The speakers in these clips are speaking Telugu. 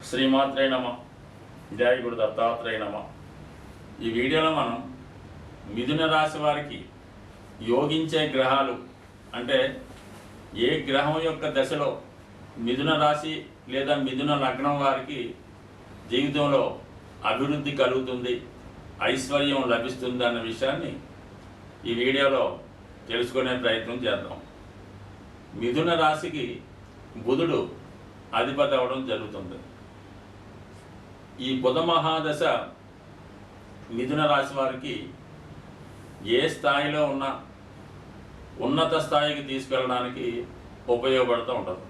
శ్రీమాత్రే నమ. జయ గురు దత్తాత్రేయ నమ. ఈ వీడియోలో మనం మిథున రాశి వారికి యోగించే గ్రహాలు అంటే ఏ గ్రహం యొక్క దశలో మిథున రాశి లేదా మిథున లగ్నం వారికి జీవితంలో అభివృద్ధి కలుగుతుంది, ఐశ్వర్యం లభిస్తుంది అన్న విషయాన్ని ఈ వీడియోలో తెలుసుకునే ప్రయత్నం చేద్దాం. మిథున రాశికి బుధుడు అధిపతి అవ్వడం జరుగుతుంది. ఈ బుధ మహాదశ మిథున రాశి వారికి ఏ స్థాయిలో ఉన్న ఉన్నత స్థాయికి తీసుకెళ్ళడానికి ఉపయోగపడుతూ ఉంటుంది.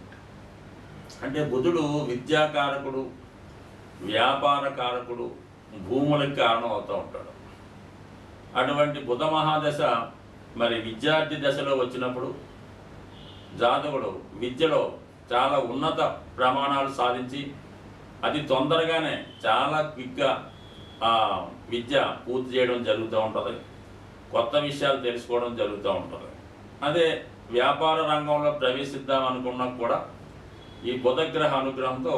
అంటే బుధుడు విద్యాకారకుడు, వ్యాపార కారకుడు, భూములకు కారణం అవుతూ ఉంటాడు. అటువంటి బుధ మహాదశ మరి విద్యార్థి దశలో వచ్చినప్పుడు జాతకుడు విద్యలో చాలా ఉన్నత ప్రమాణాలు సాధించి అతి తొందరగానే చాలా క్విక్గా ఆ విద్య పూర్తి చేయడం జరుగుతూ ఉంటుంది, కొత్త విషయాలు తెలుసుకోవడం జరుగుతూ ఉంటుంది. అదే వ్యాపార రంగంలో ప్రవేశిద్దాం అనుకున్నా కూడా ఈ బుధగ్రహ అనుగ్రహంతో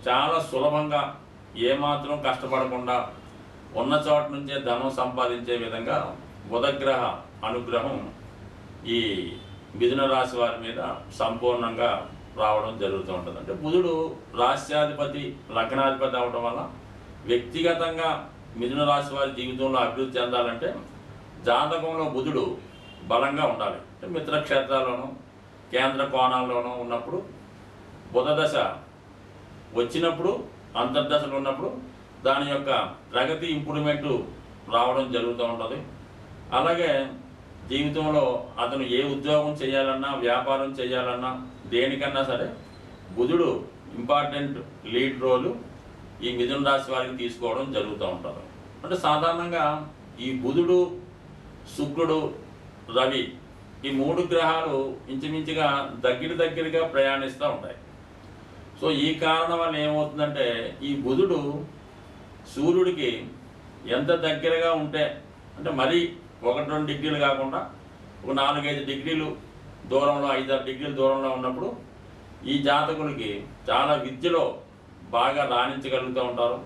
చాలా సులభంగా ఏమాత్రం కష్టపడకుండా ఉన్న చోట నుంచే ధనం సంపాదించే విధంగా బుధగ్రహ అనుగ్రహం ఈ మిథున రాశి వారి మీద సంపూర్ణంగా రావడం జరుగుతూ ఉంటుంది. అంటే బుధుడు రాశ్యాధిపతి, లగ్నాధిపతి అవడం వల్ల వ్యక్తిగతంగా మిథున రాశి వారి జీవితంలో అభివృద్ధి చెందాలంటే జాతకంలో బుధుడు బలంగా ఉండాలి. అంటే మిత్రక్షేత్రాల్లోనూ కేంద్ర కోణాల్లోనూ ఉన్నప్పుడు బుధ దశ వచ్చినప్పుడు అంతర్దశలు ఉన్నప్పుడు దాని యొక్క ప్రగతి ఇంప్రూవ్మెంటు రావడం జరుగుతూ ఉంటుంది. అలాగే జీవితంలో అతను ఏ ఉద్యోగం చేయాలన్నా, వ్యాపారం చేయాలన్నా, దేనికన్నా సరే బుధుడు ఇంపార్టెంట్ లీడ్ రోలు ఈ మిథున రాశి వారికి తీసుకోవడం జరుగుతూ ఉంటుంది. అంటే సాధారణంగా ఈ బుధుడు, శుక్రుడు, రవి ఈ మూడు గ్రహాలు ఇంచుమించుగా దగ్గరగా ప్రయాణిస్తూ ఉంటాయి. సో ఈ కారణం వల్ల ఏమవుతుందంటే ఈ బుధుడు సూర్యుడికి ఎంత దగ్గరగా ఉంటే అంటే మరీ 1-2 డిగ్రీలు కాకుండా ఒక 4-5 డిగ్రీలు దూరంలో, 5-6 డిగ్రీల దూరంలో ఉన్నప్పుడు ఈ జాతకులకి చాలా విద్యలో బాగా రాణించగలుగుతూ ఉంటారు.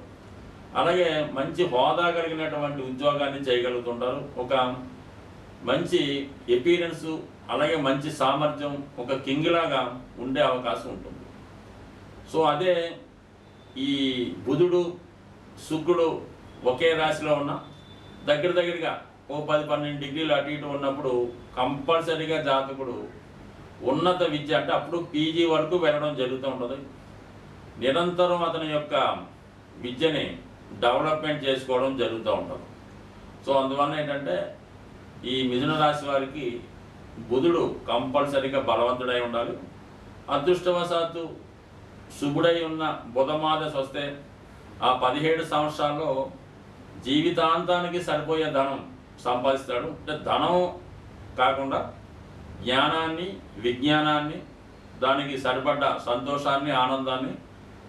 అలాగే మంచి హోదా కలిగినటువంటి ఉద్యోగాన్ని చేయగలుగుతుంటారు. ఒక మంచి ఎపీరెన్సు, అలాగే మంచి సామర్థ్యం, ఒక కింగ్లాగా ఉండే అవకాశం ఉంటుంది. సో అదే ఈ బుధుడు, శుక్రుడు ఒకే రాశిలో ఉన్న దగ్గరగా ఓ 10-12 డిగ్రీలు అటు ఇటు ఉన్నప్పుడు కంపల్సరీగా జాతకుడు ఉన్నత విద్య అంటే అప్పుడు పీజీ వరకు వెళ్ళడం జరుగుతూ ఉంటుంది. నిరంతరం అతని యొక్క విద్యని డెవలప్మెంట్ చేసుకోవడం జరుగుతూ ఉంటుంది. సో అందువల్ల ఏంటంటే ఈ మిథున రాశి వారికి బుధుడు కంపల్సరీగా బలవంతుడై ఉండాలి. అదృష్టవశాత్తు శుభుడై ఉన్న బుధమాదశ వస్తే ఆ 17 సంవత్సరాల్లో జీవితాంతానికి సరిపోయే ధనం సంపాదిస్తాడు. అంటే ధనం కాకుండా జ్ఞానాన్ని, విజ్ఞానాన్ని, దానికి సరిపడ్డ సంతోషాన్ని, ఆనందాన్ని,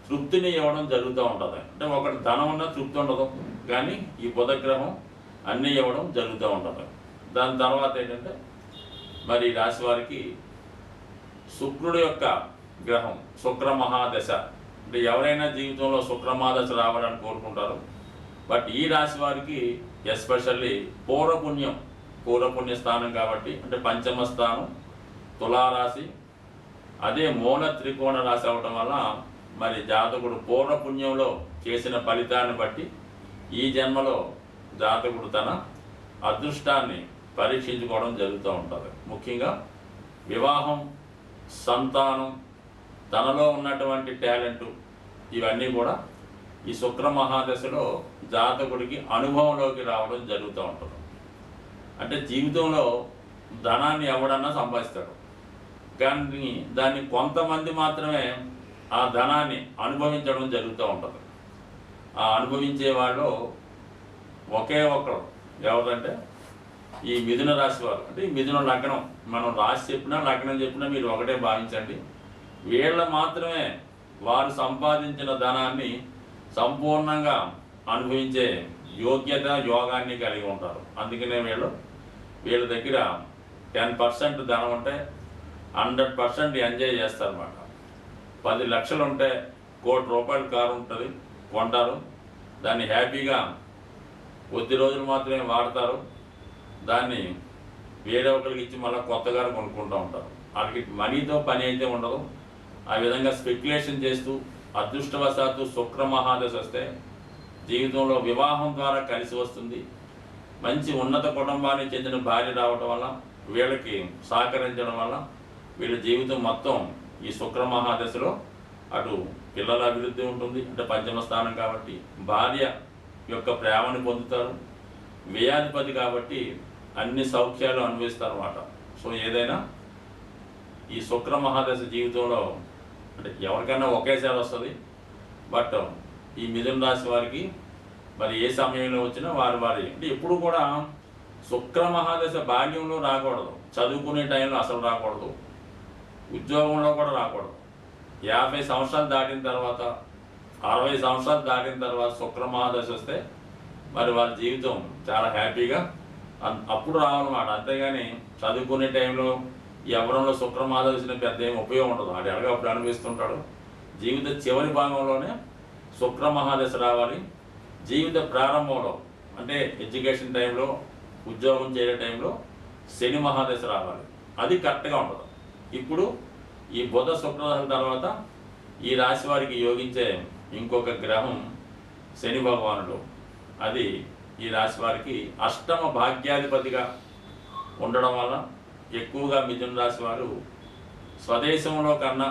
తృప్తిని ఇవ్వడం జరుగుతూ ఉంటుంది. అంటే ఒకటి ధనం ఉన్న తృప్తి ఉండదు, కానీ ఈ బుధగ్రహం అన్నీ ఇవ్వడం జరుగుతూ ఉంటుంది. దాని తర్వాత ఏంటంటే మరి రాశి వారికి శుక్రుడు యొక్క గ్రహం శుక్ర మహాదశ. అంటే ఎవరైనా జీవితంలో శుక్ర మహాదశ రావాలని కోరుకుంటారు. బట్ ఈ రాశి వారికి ఎస్పెషల్లీ పూర్వపుణ్య స్థానం కాబట్టి, అంటే పంచమ స్థానం తులారాశి, అదే మూల త్రికోణ రాశి అవడం వల్ల మరి జాతకుడు పూర్వపుణ్యంలో చేసిన ఫలితాన్ని బట్టి ఈ జన్మలో జాతకుడు తన అదృష్టాన్ని పరీక్షించుకోవడం జరుగుతూ ఉంటుంది. ముఖ్యంగా వివాహం, సంతానం, తనలో ఉన్నటువంటి టాలెంటు ఇవన్నీ కూడా ఈ శుక్ర మహాదశలో జాతకుడికి అనుభవంలోకి రావడం జరుగుతూ ఉంటుంది. అంటే జీవితంలో ధనాన్ని ఎవడన్నా సంపాదిస్తాడు, కానీ దాన్ని కొంతమంది మాత్రమే ఆ ధనాన్ని అనుభవించడం జరుగుతూ ఉంటుంది. ఆ అనుభవించే వాళ్ళు ఒకే ఒకరు ఎవరంటే ఈ మిథున రాశి వారు. అంటే ఈ మిథున లగ్నం, మనం రాశి చెప్పినా లగ్నం చెప్పినా మీరు ఒకటే భావించండి. వీళ్ళ మాత్రమే వారు సంపాదించిన ధనాన్ని సంపూర్ణంగా అనుభవించే యోగ్యత, యోగాన్ని కలిగి ఉంటారు. అందుకనే వీళ్ళ దగ్గర 10% ధనం ఉంటే 100% ఎంజాయ్ చేస్తారన్నమాట. 10 లక్షలు ఉంటే ₹1,00,00,000 కారు ఉంటుంది, కొంటారు. దాన్ని హ్యాపీగా కొద్ది రోజులు మాత్రమే వాడతారు. దాన్ని వేరే ఒకరికి ఇచ్చి మళ్ళీ కొత్త కారు కొనుక్కుంటూ ఉంటారు. వాళ్ళకి మనీతో పని అయితే ఉండదు. ఆ విధంగా స్పెక్యులేషన్ చేస్తూ అదృష్టవశాత్తు శుక్ర మహాదశ వస్తే జీవితంలో వివాహం ద్వారా కలిసి వస్తుంది. మంచి ఉన్నత కుటుంబానికి చెందిన భార్య రావటం వల్ల, వీళ్ళకి సహకరించడం వల్ల వీళ్ళ జీవితం మొత్తం ఈ శుక్ర మహాదశలో అటు పిల్లల అభివృద్ధి ఉంటుంది, అంటే పంచమ స్థానం కాబట్టి భార్య యొక్క ప్రేమను పొందుతారు. వ్యయాధిపతి కాబట్టి అన్ని సౌఖ్యాలు అనుభవిస్తారు అన్నమాట. సో ఏదైనా ఈ శుక్ర మహాదశ జీవితంలో అంటే ఎవరికైనా ఒకేసారి వస్తుంది. బట్ ఈ మిథున రాశి వారికి మరి ఏ సమయంలో వచ్చినా వారి అంటే ఎప్పుడు కూడా శుక్ర మహాదశ బాల్యంలో రాకూడదు, చదువుకునే టైంలో అసలు రాకూడదు, ఉద్యోగంలో కూడా రాకూడదు. 50 సంవత్సరాలు దాటిన తర్వాత 60 సంవత్సరాలు దాటిన తర్వాత శుక్ర మహాదశ వస్తే మరి వారి జీవితం చాలా హ్యాపీగా అప్పుడు రావాలన్నమాట. అంతేగాని చదువుకునే టైంలో ఎవరంలో శుక్ర మహాదశ పెద్ద ఏమి ఉపయోగం ఉండదు. అది ఎలాగో అప్పుడు అనుభవిస్తుంటాడు. జీవిత చివరి భాగంలోనే శుక్ర మహాదశ రావాలి. జీవిత ప్రారంభంలో అంటే ఎడ్యుకేషన్ టైంలో, ఉద్యోగం చేయే టైంలో శని మహాదశ రావాలి. అది కరెక్ట్గా ఉంటుంది. ఇప్పుడు ఈ బుధ శుక్రదశ తర్వాత ఈ రాశి వారికి యోగించే ఇంకొక గ్రహం శని భగవానుడు. అది ఈ రాశి వారికి అష్టమ భాగ్యాధిపతిగా ఉండడం వల్ల ఎక్కువగా మిథున రాశి వారు స్వదేశంలో కన్నా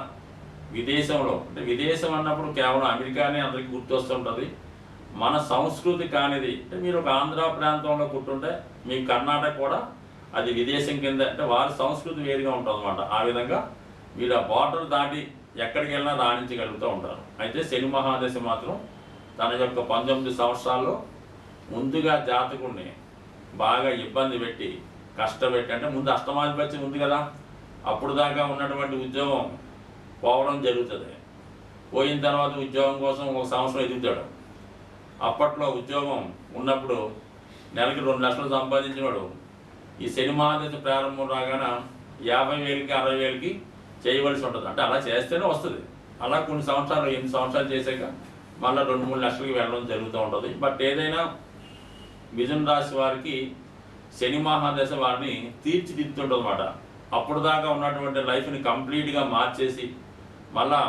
విదేశంలో, అంటే విదేశం అన్నప్పుడు కేవలం అమెరికానే అందరికీ గుర్తొస్తుంటుంది. మన సంస్కృతి కానిది అంటే మీరు ఒక ఆంధ్ర ప్రాంతంలో పుట్టుంటే మీ కర్ణాటక కూడా అది విదేశం కింద, అంటే వారి సంస్కృతి వేరుగా ఉంటుంది అన్నమాట. ఆ విధంగా మీరు ఆ బార్డర్ దాటి ఎక్కడికి వెళ్ళినా రాణించగలుగుతూ ఉంటారు. అయితే శని మహాదశ మాత్రం తన యొక్క 19 సంవత్సరాల్లో ముందుగా జాతకుడిని బాగా ఇబ్బంది పెట్టి కష్టపెట్టి, అంటే ముందు అష్టమాధిపత్యం ఉంది కదా, అప్పుడు దాకా ఉన్నటువంటి ఉద్యోగం పోవడం జరుగుతుంది. పోయిన తర్వాత ఉద్యోగం కోసం 1 సంవత్సరం ఎదుగుతాడు. అప్పట్లో ఉద్యోగం ఉన్నప్పుడు నెలకి 2 లక్షలు సంపాదించినాడు ఈ శని మహాదశ ప్రారంభం రాగానే 50,000కి 60,000కి చేయవలసి ఉంటుంది. అంటే అలా చేస్తేనే వస్తుంది. అలా కొన్ని సంవత్సరాలు 8 సంవత్సరాలు చేసాక మళ్ళీ 2-3 లక్షలకి వెళ్ళడం జరుగుతూ ఉంటుంది. బట్ ఏదైనా మిథున రాశి వారికి శని మహాదశ వారిని తీర్చిదిద్దుతుంటుంది అన్నమాట. అప్పుడు దాకా ఉన్నటువంటి లైఫ్ని కంప్లీట్గా మార్చేసి మళ్ళా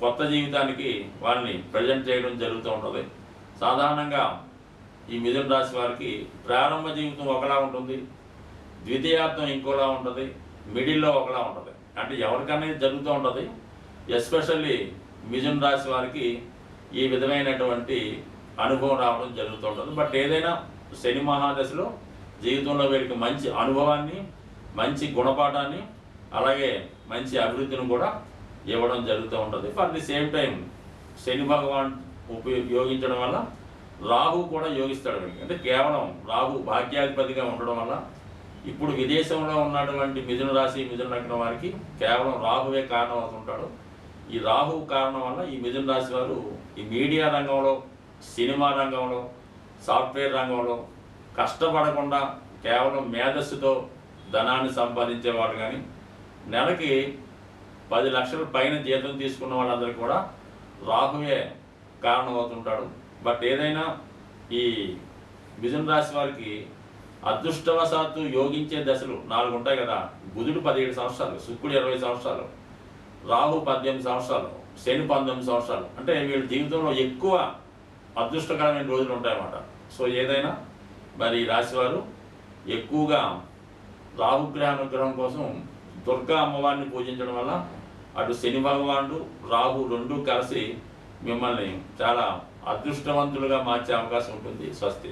కొత్త జీవితానికి వారిని ప్రజెంట్ చేయడం జరుగుతూ ఉంటుంది. సాధారణంగా ఈ మిథున రాశి వారికి ప్రారంభ జీవితం ఒకలా ఉంటుంది, ద్వితీయార్థం ఇంకోలా ఉంటుంది, మిడిల్లో ఒకలా ఉంటుంది. అంటే ఎవరికైనా జరుగుతూ ఉంటుంది. ఎస్పెషల్లీ మిథున రాశి వారికి ఈ విధమైనటువంటి అనుభవం రావడం జరుగుతూ ఉంటుంది. బట్ ఏదైనా శని మహాదశలో జీవితంలో వీరికి మంచి అనుభవాన్ని, మంచి గుణపాఠాన్ని, అలాగే మంచి అభివృద్ధిని కూడా ఇవ్వడం జరుగుతూ ఉంటుంది. ఫర్ ది సేమ్ టైం శని భగవాన్ ఉపయోగించడం వల్ల రాహు కూడా యోగిస్తాడు. అంటే కేవలం రాహు భాగ్యాధిపతిగా ఉండడం వల్ల ఇప్పుడు విదేశంలో ఉన్నటువంటి మిథున రాశి, మిథున లగ్నం వారికి కేవలం రాహువే కారణం అవుతుంటాడు. ఈ రాహు కారణం వల్ల ఈ మిథున రాశి వారు ఈ మీడియా రంగంలో, సినిమా రంగంలో, సాఫ్ట్వేర్ రంగంలో కష్టపడకుండా కేవలం మేధస్సుతో ధనాన్ని సంపాదించేవాడు. కానీ నెలకి 10 లక్షల పైన జీతం తీసుకున్న వాళ్ళందరికీ కూడా రాహువే కారణం అవుతుంటాడు. బట్ ఏదైనా ఈ మిథున రాశి వారికి అదృష్టవశాత్తు యోగించే దశలు 4 ఉంటాయి కదా. బుధుడు 17 సంవత్సరాలు, శుక్రుడు 20 సంవత్సరాలు, రాహు 18 సంవత్సరాలు, శని 19 సంవత్సరాలు. అంటే వీళ్ళ జీవితంలో ఎక్కువ అదృష్టకరమైన రోజులు ఉంటాయన్నమాట. సో ఏదైనా మరి ఈ రాశివారు ఎక్కువగా రాహుగ్రహ అనుగ్రహం కోసం దుర్గా అమ్మవారిని పూజించడం వల్ల అటు శని భగవానుడు, రాహు 2 కలిసి మిమ్మల్ని చాలా అదృష్టవంతులుగా మార్చే అవకాశం ఉంటుంది. స్వస్తి.